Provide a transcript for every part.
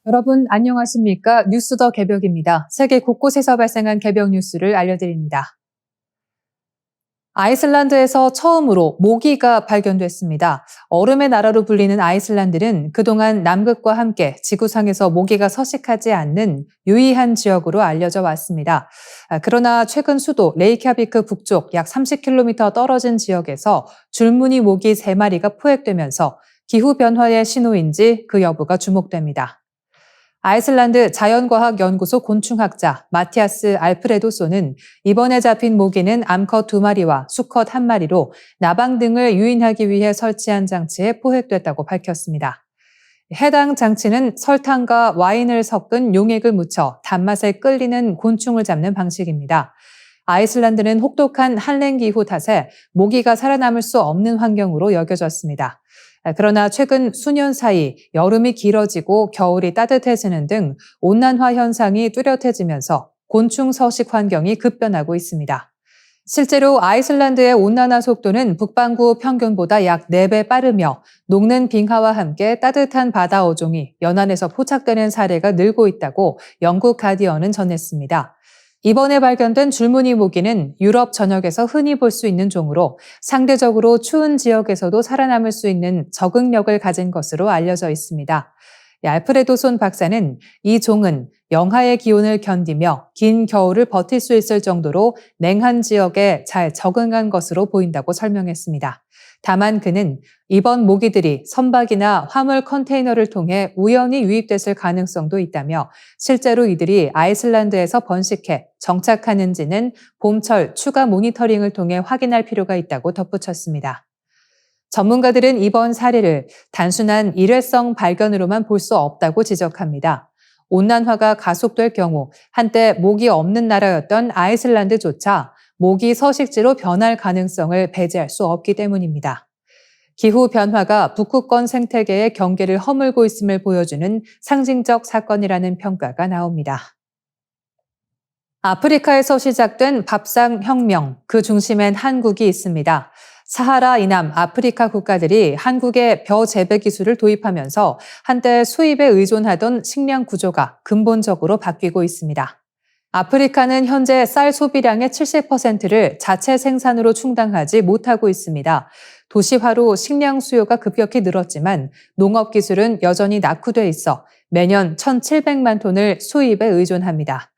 여러분 안녕하십니까? 뉴스 더 개벽입니다. 세계 곳곳에서 발생한 개벽 뉴스를 알려드립니다. 아이슬란드에서 처음으로 모기가 발견됐습니다. 얼음의 나라로 불리는 아이슬란드는 그동안 남극과 함께 지구상에서 모기가 서식하지 않는 유의한 지역으로 알려져 왔습니다. 그러나 최근 수도 레이캬비크 북쪽 약 30km 떨어진 지역에서 줄무늬 모기 3마리가 포획되면서 기후변화의 신호인지 그 여부가 주목됩니다. 아이슬란드 자연과학연구소 곤충학자 마티아스 알프레도소는 이번에 잡힌 모기는 암컷 2마리와 수컷 1마리로 나방 등을 유인하기 위해 설치한 장치에 포획됐다고 밝혔습니다. 해당 장치는 설탕과 와인을 섞은 용액을 묻혀 단맛에 끌리는 곤충을 잡는 방식입니다. 아이슬란드는 혹독한 한랭 기후 탓에 모기가 살아남을 수 없는 환경으로 여겨졌습니다. 그러나 최근 수년 사이 여름이 길어지고 겨울이 따뜻해지는 등 온난화 현상이 뚜렷해지면서 곤충 서식 환경이 급변하고 있습니다. 실제로 아이슬란드의 온난화 속도는 북반구 평균보다 약 4배 빠르며 녹는 빙하와 함께 따뜻한 바다 어종이 연안에서 포착되는 사례가 늘고 있다고 영국 가디언은 전했습니다. 이번에 발견된 줄무늬 모기는 유럽 전역에서 흔히 볼 수 있는 종으로 상대적으로 추운 지역에서도 살아남을 수 있는 적응력을 가진 것으로 알려져 있습니다. 알프레도손 박사는 이 종은 영하의 기온을 견디며 긴 겨울을 버틸 수 있을 정도로 냉한 지역에 잘 적응한 것으로 보인다고 설명했습니다. 다만 그는 이번 모기들이 선박이나 화물 컨테이너를 통해 우연히 유입됐을 가능성도 있다며 실제로 이들이 아이슬란드에서 번식해 정착하는지는 봄철 추가 모니터링을 통해 확인할 필요가 있다고 덧붙였습니다. 전문가들은 이번 사례를 단순한 일회성 발견으로만 볼 수 없다고 지적합니다. 온난화가 가속될 경우 한때 모기 없는 나라였던 아이슬란드조차 모기 서식지로 변할 가능성을 배제할 수 없기 때문입니다. 기후 변화가 북극권 생태계의 경계를 허물고 있음을 보여주는 상징적 사건이라는 평가가 나옵니다. 아프리카에서 시작된 밥상 혁명, 그 중심엔 한국이 있습니다. 사하라 이남 아프리카 국가들이 한국의 벼 재배 기술을 도입하면서 한때 수입에 의존하던 식량 구조가 근본적으로 바뀌고 있습니다. 아프리카는 현재 쌀 소비량의 70%를 자체 생산으로 충당하지 못하고 있습니다. 도시화로 식량 수요가 급격히 늘었지만 농업 기술은 여전히 낙후돼 있어 매년 1,700만 톤을 수입에 의존합니다.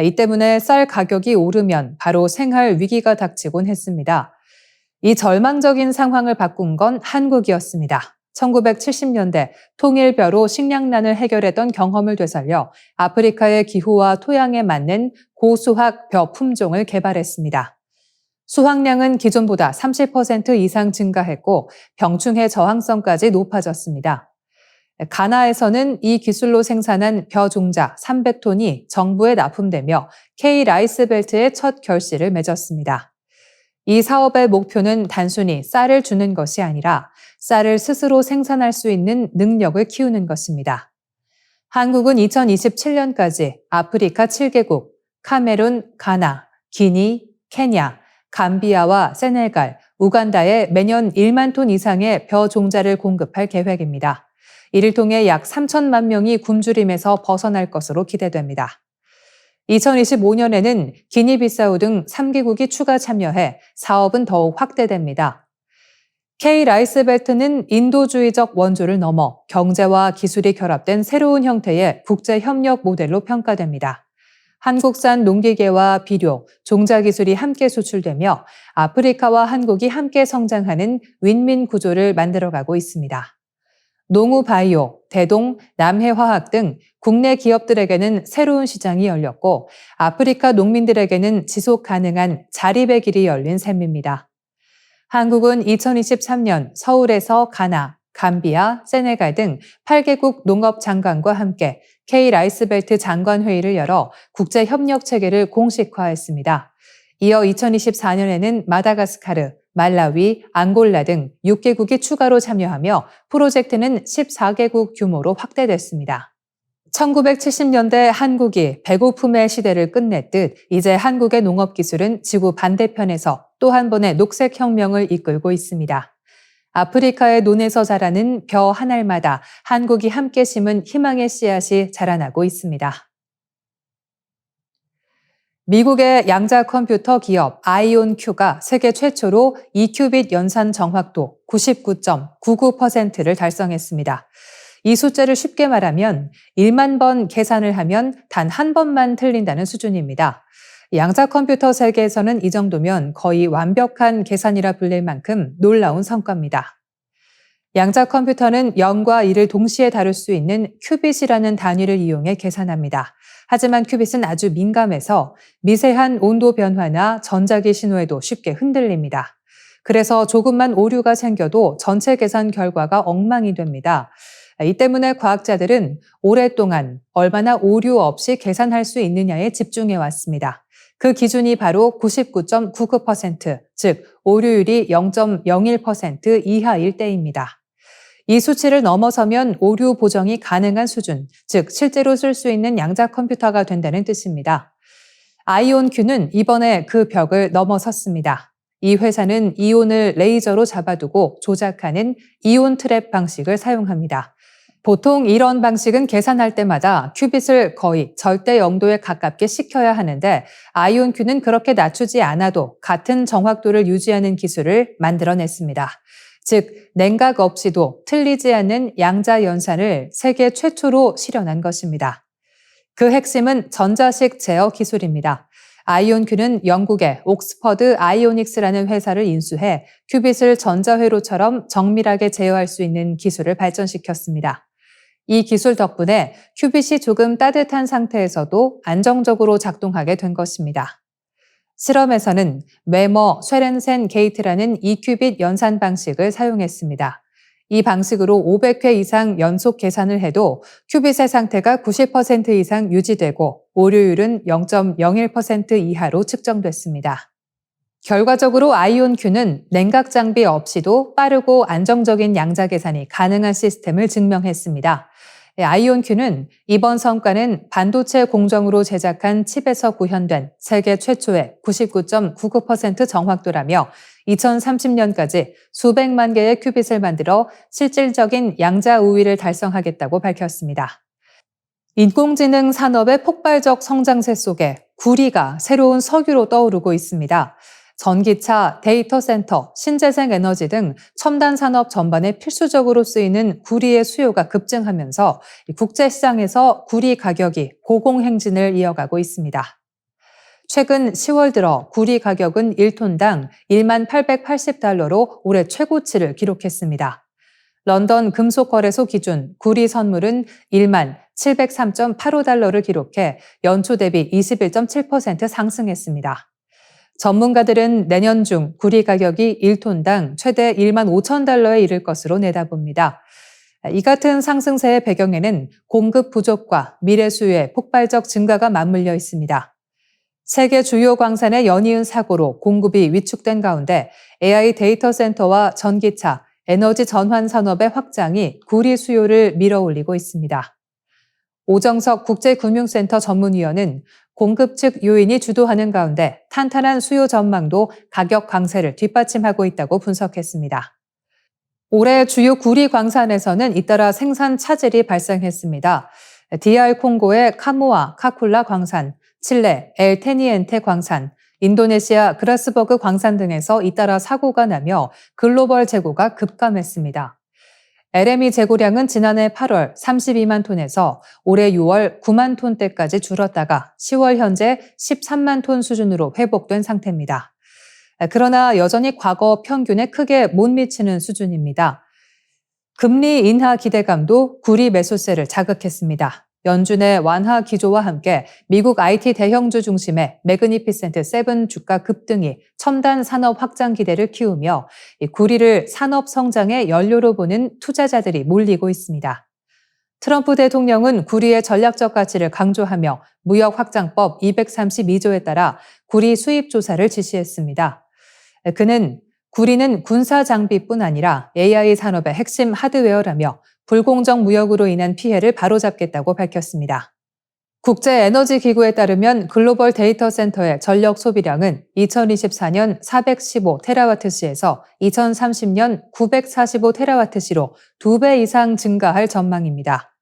이 때문에 쌀 가격이 오르면 바로 생활 위기가 닥치곤 했습니다. 이 절망적인 상황을 바꾼 건 한국이었습니다. 1970년대 통일벼로 식량난을 해결했던 경험을 되살려 아프리카의 기후와 토양에 맞는 고수확 벼 품종을 개발했습니다. 수확량은 기존보다 30% 이상 증가했고 병충해 저항성까지 높아졌습니다. 가나에서는 이 기술로 생산한 벼 종자 300톤이 정부에 납품되며 K-라이스벨트의 첫 결실을 맺었습니다. 이 사업의 목표는 단순히 쌀을 주는 것이 아니라 쌀을 스스로 생산할 수 있는 능력을 키우는 것입니다. 한국은 2027년까지 아프리카 7개국, 카메룬, 가나, 기니, 케냐, 감비아와 세네갈, 우간다에 매년 1만 톤 이상의 벼 종자를 공급할 계획입니다. 이를 통해 약 3천만 명이 굶주림에서 벗어날 것으로 기대됩니다. 2025년에는 기니비사우 등 3개국이 추가 참여해 사업은 더욱 확대됩니다. K-라이스벨트는 인도주의적 원조를 넘어 경제와 기술이 결합된 새로운 형태의 국제협력 모델로 평가됩니다. 한국산 농기계와 비료, 종자 기술이 함께 수출되며 아프리카와 한국이 함께 성장하는 윈윈 구조를 만들어가고 있습니다. 농우바이오, 대동, 남해화학 등 국내 기업들에게는 새로운 시장이 열렸고 아프리카 농민들에게는 지속 가능한 자립의 길이 열린 셈입니다. 한국은 2023년 서울에서 가나, 감비아, 세네갈 등 8개국 농업 장관과 함께 K-라이스벨트 장관회의를 열어 국제협력 체계를 공식화했습니다. 이어 2024년에는 마다가스카르, 말라위, 앙골라 등 6개국이 추가로 참여하며 프로젝트는 14개국 규모로 확대됐습니다. 1970년대 한국이 배고픔의 시대를 끝냈듯 이제 한국의 농업 기술은 지구 반대편에서 또 한 번의 녹색 혁명을 이끌고 있습니다. 아프리카의 논에서 자라는 벼 한 알마다 한국이 함께 심은 희망의 씨앗이 자라나고 있습니다. 미국의 양자 컴퓨터 기업 아이온큐가 세계 최초로 2큐빗 연산 정확도 99.99%를 달성했습니다. 이 숫자를 쉽게 말하면 1만 번 계산을 하면 단 한 번만 틀린다는 수준입니다. 양자 컴퓨터 세계에서는 이 정도면 거의 완벽한 계산이라 불릴 만큼 놀라운 성과입니다. 양자 컴퓨터는 0과 1을 동시에 다룰 수 있는 큐빗이라는 단위를 이용해 계산합니다. 하지만 큐빗은 아주 민감해서 미세한 온도 변화나 전자기 신호에도 쉽게 흔들립니다. 그래서 조금만 오류가 생겨도 전체 계산 결과가 엉망이 됩니다. 이 때문에 과학자들은 오랫동안 얼마나 오류 없이 계산할 수 있느냐에 집중해 왔습니다. 그 기준이 바로 99.99%, 즉 오류율이 0.01% 이하일 때입니다. 이 수치를 넘어서면 오류 보정이 가능한 수준, 즉 실제로 쓸 수 있는 양자 컴퓨터가 된다는 뜻입니다. 아이온큐는 이번에 그 벽을 넘어섰습니다. 이 회사는 이온을 레이저로 잡아두고 조작하는 이온 트랩 방식을 사용합니다. 보통 이런 방식은 계산할 때마다 큐빗을 거의 절대 0도에 가깝게 식혀야 하는데 아이온큐는 그렇게 낮추지 않아도 같은 정확도를 유지하는 기술을 만들어냈습니다. 즉, 냉각 없이도 틀리지 않는 양자 연산을 세계 최초로 실현한 것입니다. 그 핵심은 전자식 제어 기술입니다. 아이온큐는 영국의 옥스퍼드 아이오닉스라는 회사를 인수해 큐빗을 전자회로처럼 정밀하게 제어할 수 있는 기술을 발전시켰습니다. 이 기술 덕분에 큐빗이 조금 따뜻한 상태에서도 안정적으로 작동하게 된 것입니다. 실험에서는 메머 쇠렌센 게이트라는 2큐빗 연산 방식을 사용했습니다. 이 방식으로 500회 이상 연속 계산을 해도 큐빗의 상태가 90% 이상 유지되고 오류율은 0.01% 이하로 측정됐습니다. 결과적으로 아이온큐는 냉각 장비 없이도 빠르고 안정적인 양자 계산이 가능한 시스템을 증명했습니다. 아이온큐는 이번 성과는 반도체 공정으로 제작한 칩에서 구현된 세계 최초의 99.99% 정확도라며 2030년까지 수백만 개의 큐빗을 만들어 실질적인 양자 우위를 달성하겠다고 밝혔습니다. 인공지능 산업의 폭발적 성장세 속에 구리가 새로운 석유로 떠오르고 있습니다. 전기차, 데이터 센터, 신재생 에너지 등 첨단 산업 전반에 필수적으로 쓰이는 구리의 수요가 급증하면서 국제시장에서 구리 가격이 고공행진을 이어가고 있습니다. 최근 10월 들어 구리 가격은 1톤당 1만 880달러로 올해 최고치를 기록했습니다. 런던 금속거래소 기준 구리 선물은 1만 703.85달러를 기록해 연초 대비 21.7% 상승했습니다. 전문가들은 내년 중 구리 가격이 1톤당 최대 1만 5천 달러에 이를 것으로 내다봅니다. 이 같은 상승세의 배경에는 공급 부족과 미래 수요의 폭발적 증가가 맞물려 있습니다. 세계 주요 광산의 연이은 사고로 공급이 위축된 가운데 AI 데이터 센터와 전기차, 에너지 전환 산업의 확장이 구리 수요를 밀어올리고 있습니다. 오정석 국제금융센터 전문위원은 공급 측 요인이 주도하는 가운데 탄탄한 수요 전망도 가격 강세를 뒷받침하고 있다고 분석했습니다. 올해 주요 구리 광산에서는 잇따라 생산 차질이 발생했습니다. DR 콩고의 카모아 카쿨라 광산, 칠레 엘 테니엔테 광산, 인도네시아 그라스버그 광산 등에서 잇따라 사고가 나며 글로벌 재고가 급감했습니다. LME 재고량은 지난해 8월 32만 톤에서 올해 6월 9만 톤대까지 줄었다가 10월 현재 13만 톤 수준으로 회복된 상태입니다. 그러나 여전히 과거 평균에 크게 못 미치는 수준입니다. 금리 인하 기대감도 구리 매수세를 자극했습니다. 연준의 완화 기조와 함께 미국 IT 대형주 중심의 매그니피센트 7 주가 급등이 첨단 산업 확장 기대를 키우며 구리를 산업 성장의 연료로 보는 투자자들이 몰리고 있습니다. 트럼프 대통령은 구리의 전략적 가치를 강조하며 무역 확장법 232조에 따라 구리 수입 조사를 지시했습니다. 그는 구리는 군사 장비뿐 아니라 AI 산업의 핵심 하드웨어라며 불공정 무역으로 인한 피해를 바로잡겠다고 밝혔습니다. 국제에너지기구에 따르면 글로벌 데이터 센터의 전력 소비량은 2024년 415테라와트시에서 2030년 945테라와트시로 2배 이상 증가할 전망입니다.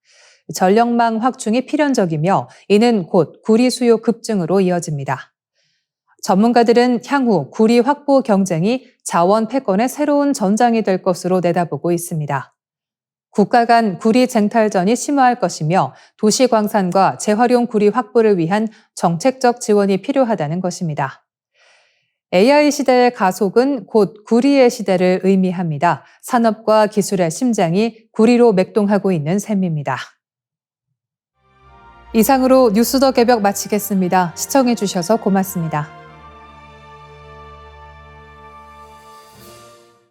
전력망 확충이 필연적이며 이는 곧 구리 수요 급증으로 이어집니다. 전문가들은 향후 구리 확보 경쟁이 자원 패권의 새로운 전장이 될 것으로 내다보고 있습니다. 국가 간 구리 쟁탈전이 심화할 것이며 도시광산과 재활용 구리 확보를 위한 정책적 지원이 필요하다는 것입니다. AI 시대의 가속은 곧 구리의 시대를 의미합니다. 산업과 기술의 심장이 구리로 맥동하고 있는 셈입니다. 이상으로 뉴스 더 개벽 마치겠습니다. 시청해주셔서 고맙습니다.